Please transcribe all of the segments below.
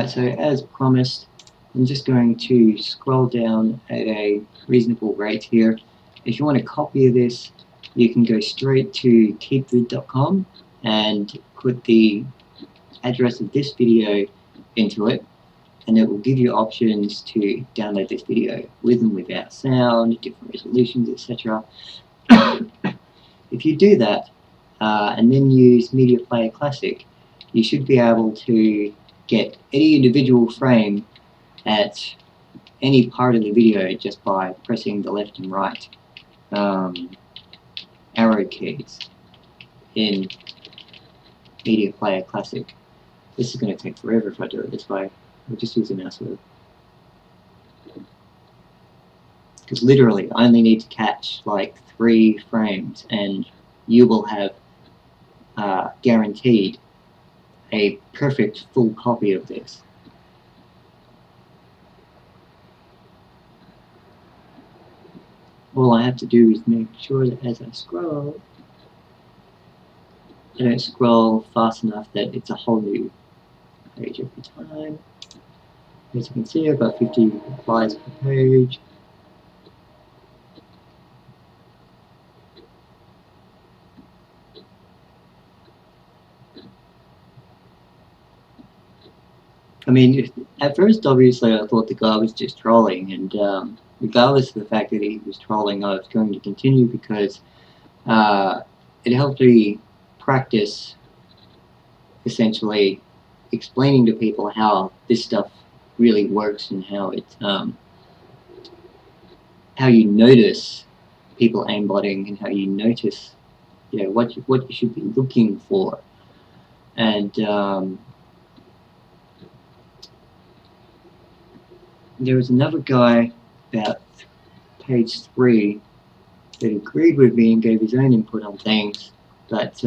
Alright, so as promised, I'm just going to scroll down at a reasonable rate here. If you want a copy of this, you can go straight to pt2.com and put the address of this video into it, and it will give you options to download this video with and without sound, different resolutions, etc. If you do that, and then use Media Player Classic, you should be able to get any individual frame at any part of the video just by pressing the left and right arrow keys in Media Player Classic. This is going to take forever if I do it this way. I'll just use the mouse wheel. Because literally I only need to catch like 3 frames and you will have guaranteed a perfect full copy of this. All I have to do is make sure that as I scroll, I don't scroll fast enough that it's a whole new page every time. As you can see, I've got 50 replies per page. I mean, at first, obviously, I thought the guy was just trolling, and regardless of the fact that he was trolling, I was going to continue because it helped me practice, essentially, explaining to people how this stuff really works and how it, how you notice people aimbotting and how you notice, you know, what you should be looking for, and there was another guy about page 3 that agreed with me and gave his own input on things, but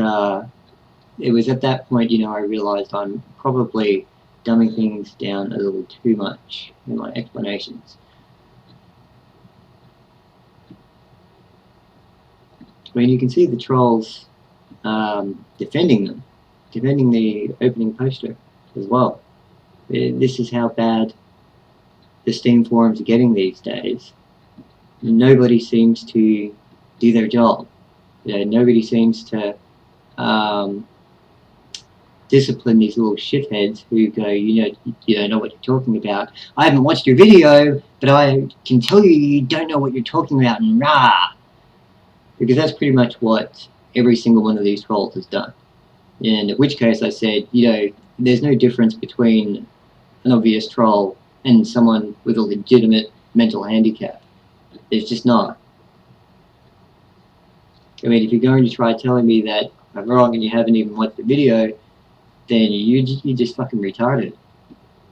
it was at that point, you know, I realized I'm probably dumbing things down a little too much in my explanations. I mean, you can see the trolls defending the opening poster as well. This is how bad the Steam forums are getting these days. Nobody seems to do their job. You know, nobody seems to discipline these little shitheads who go, you don't know what you're talking about. I haven't watched your video, but I can tell you don't know what you're talking about, and rah! Because that's pretty much what every single one of these trolls has done. In which case I said, you know, there's no difference between an obvious troll and someone with a legitimate mental handicap. There's just not. I mean, if you're going to try telling me that I'm wrong and you haven't even watched the video, then you're just fucking retarded.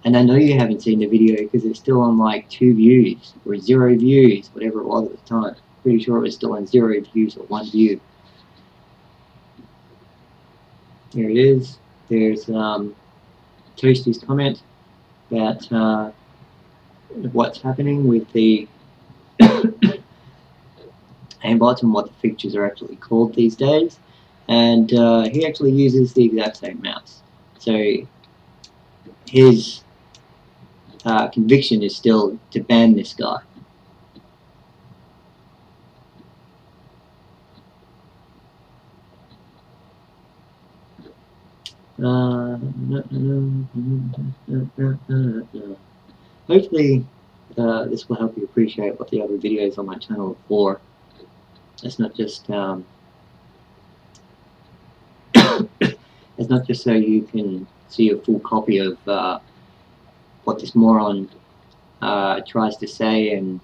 And I know you haven't seen the video because it's still on like 2 views or 0 views, whatever it was at the time. Pretty sure it was still on 0 views or 1 view. There it is. There's Toasty's comment about what's happening with the aimbots and what the features are actually called these days. And he actually uses the exact same mouse. So his conviction is still to ban this guy. Hopefully this will help you appreciate what the other videos on my channel are for. It's not just it's not just so you can see a full copy of what this moron tries to say and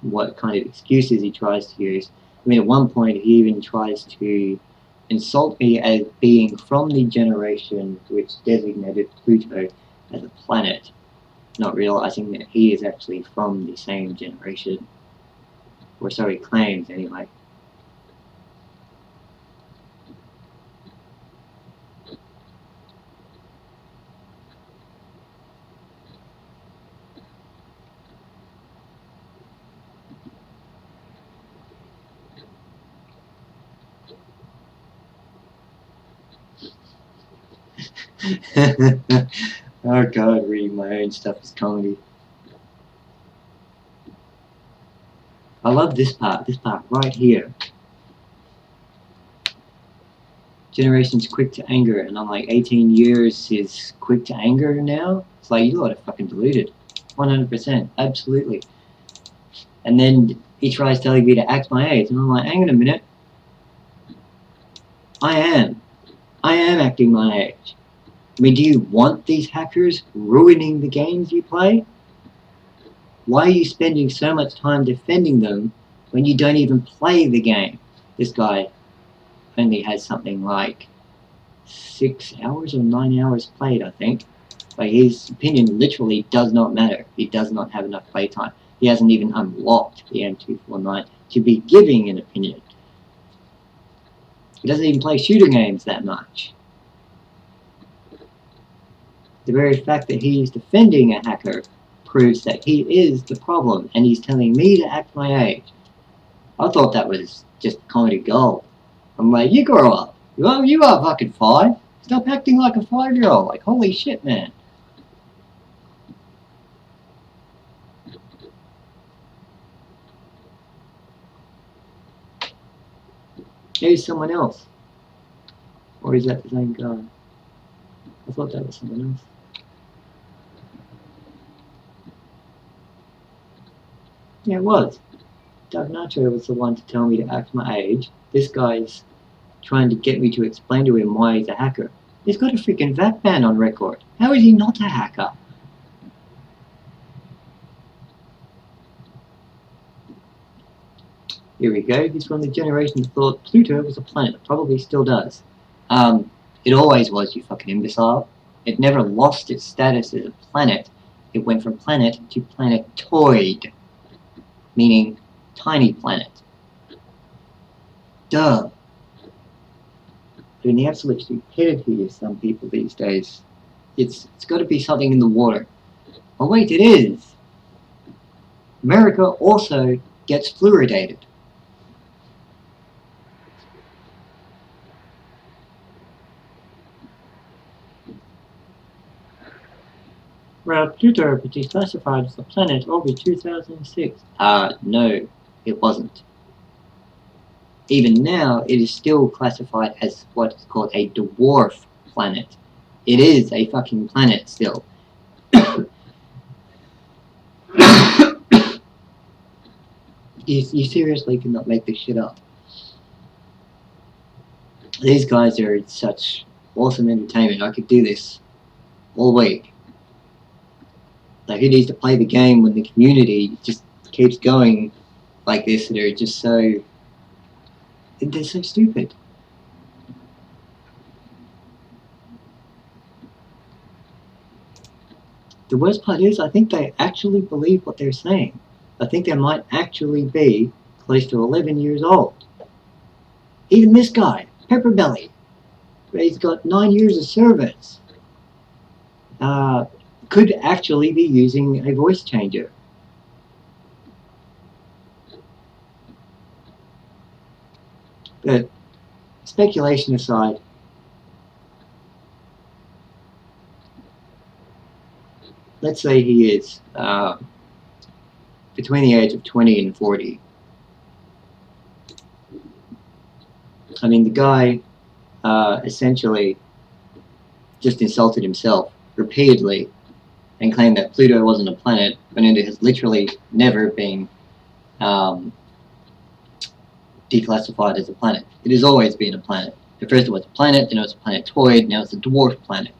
what kind of excuses he tries to use. I mean, at one point he even tries to insult me as being from the generation which designated Pluto as a planet, not realizing that he is actually from the same generation, or so he claims anyway. Oh god, reading my own stuff is comedy. I love this part right here. Generation's quick to anger, and I'm like 18 years is quick to anger now? It's like, you lot are fucking deluded. 100%, absolutely. And then he tries telling me to act my age, and I'm like, hang on a minute. I am acting my age. I mean, do you want these hackers ruining the games you play? Why are you spending so much time defending them when you don't even play the game? This guy only has something like 6 hours or 9 hours played, I think. Like, his opinion literally does not matter. He does not have enough playtime. He hasn't even unlocked the M249 to be giving an opinion. He doesn't even play shooter games that much. The very fact that he's defending a hacker proves that he is the problem, and he's telling me to act my age. I thought that was just comedy gold. I'm like, you grow up. Well, you are fucking 5. Stop acting like a 5-year-old. Like, holy shit, man. Here's someone else. Or is that the same guy? I thought that was someone else. Yeah, it was. Doug Nacho was the one to tell me to act my age. This guy's trying to get me to explain to him why he's a hacker. He's got a freaking VAT ban on record. How is he not a hacker? Here we go. He's from the generation that thought Pluto was a planet. Probably still does. It always was, you fucking imbecile. It never lost its status as a planet. It went from planet to planetoid, meaning tiny planet. Duh. But in the absolute stupidity of some people these days, it's got to be something in the water. Oh wait, it is. America also gets fluoridated. Well, Pluto was declassified as a planet over 2006. No, it wasn't. Even now, it is still classified as what is called a dwarf planet. It is a fucking planet still. You seriously cannot make this shit up. These guys are such awesome entertainment. I could do this all week. Like, who needs to play the game when the community just keeps going like this? They're just so... they're so stupid. The worst part is, I think they actually believe what they're saying. I think they might actually be close to 11 years old. Even this guy, PepperBelly, he's got 9 years of service, could actually be using a voice changer. But speculation aside, let's say he is between the age of 20 and 40. I mean, the guy essentially just insulted himself repeatedly and claimed that Pluto wasn't a planet when it has literally never been declassified as a planet. It has always been a planet. At first it was a planet, then it was a planetoid, now it's a dwarf planet.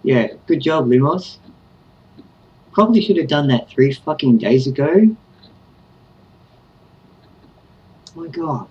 Yeah, good job, Lumos. Probably should have done that 3 fucking days ago. Oh my god.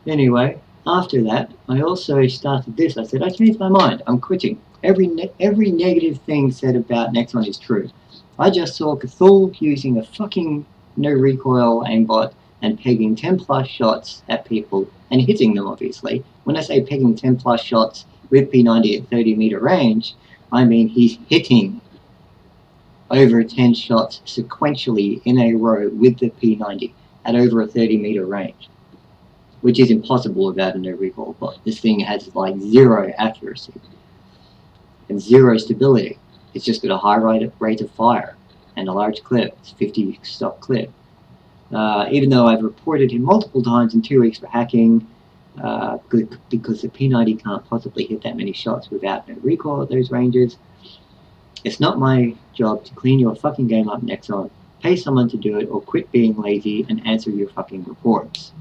Anyway, after that, I also started this. I said, I changed my mind. I'm quitting. Every negative thing said about Nexon is true. I just saw Cthulhu using a fucking no recoil aimbot and pegging 10 plus shots at people and hitting them, obviously. When I say pegging 10 plus shots, with P90 at 30-meter range, I mean he's hitting over 10 shots sequentially in a row with the P90 at over a 30-meter range, which is impossible without a no recoil. But this thing has like zero accuracy and zero stability. It's just got a high rate of fire and a large clip. It's 50 stock clip. Even though I've reported him multiple times in 2 weeks for hacking, because the P90 can't possibly hit that many shots without no recoil at those ranges, it's not my job to clean your fucking game up, Nexon. Pay someone to do it, or quit being lazy and answer your fucking reports.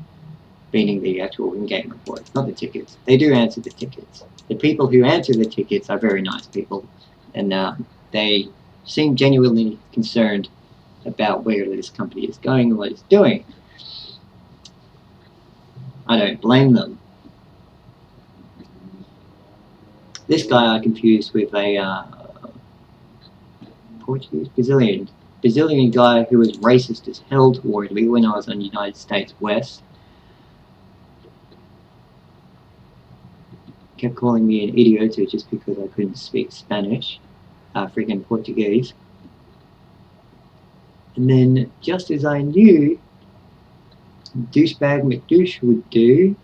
Meaning the actual in-game reports, not the tickets. They do answer the tickets. The people who answer the tickets are very nice people, and they seem genuinely concerned about where this company is going and what it's doing. I don't blame them. This guy I confused with a Brazilian guy who was racist as hell toward me when I was on United States West. Kept calling me an idiota just because I couldn't speak Spanish, freaking Portuguese. And then, just as I knew douchebag McDouche would do,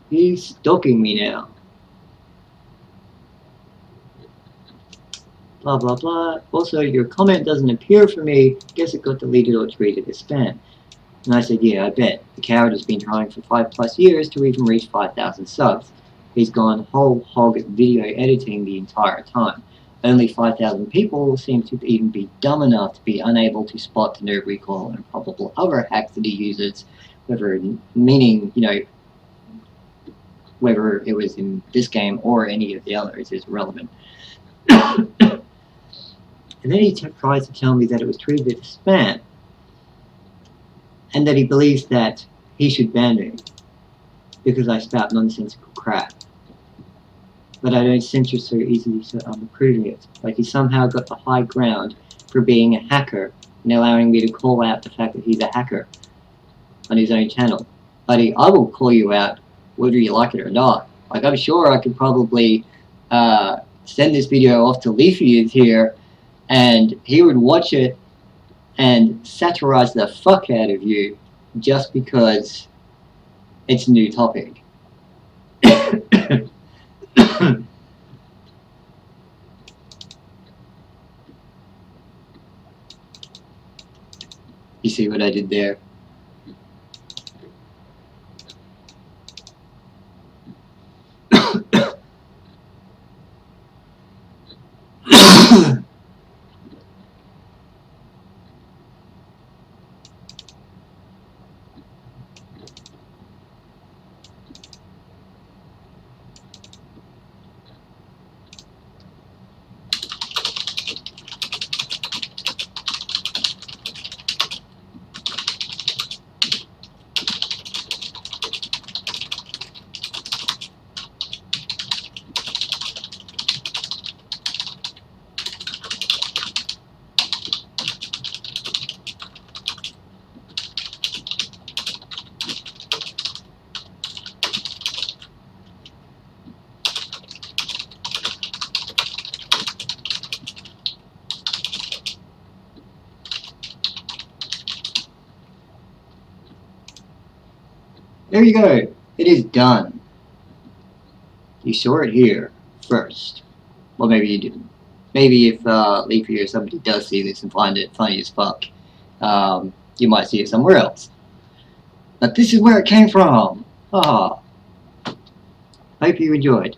he's stalking me now. Blah blah blah. Also, your comment doesn't appear for me. Guess it got deleted or treated as spam. And I said, yeah, I bet. The coward has been trying for 5+ years to even reach 5,000 subs. He's gone whole hog at video editing the entire time. Only 5,000 people seem to even be dumb enough to be unable to spot the no recoil and probable other hacks that he uses, whether meaning, you know, whether it was in this game or any of the others is irrelevant. And then he tries to tell me that it was treated as spam, and that he believes that he should ban me because I spout nonsensical crap. But I don't censor so easily, so I'm proving it. Like he somehow got the high ground for being a hacker and allowing me to call out the fact that he's a hacker on his own channel. Buddy, I will call you out whether you like it or not. Like, I'm sure I could probably send this video off to Leafy is here, and he would watch it and satirize the fuck out of you just because it's a new topic. You see what I did there? There you go. It is done. You saw it here first. Well, maybe you didn't. Maybe if Leafy or somebody does see this and find it funny as fuck, you might see it somewhere else. But this is where it came from. Ah. Hope you enjoyed.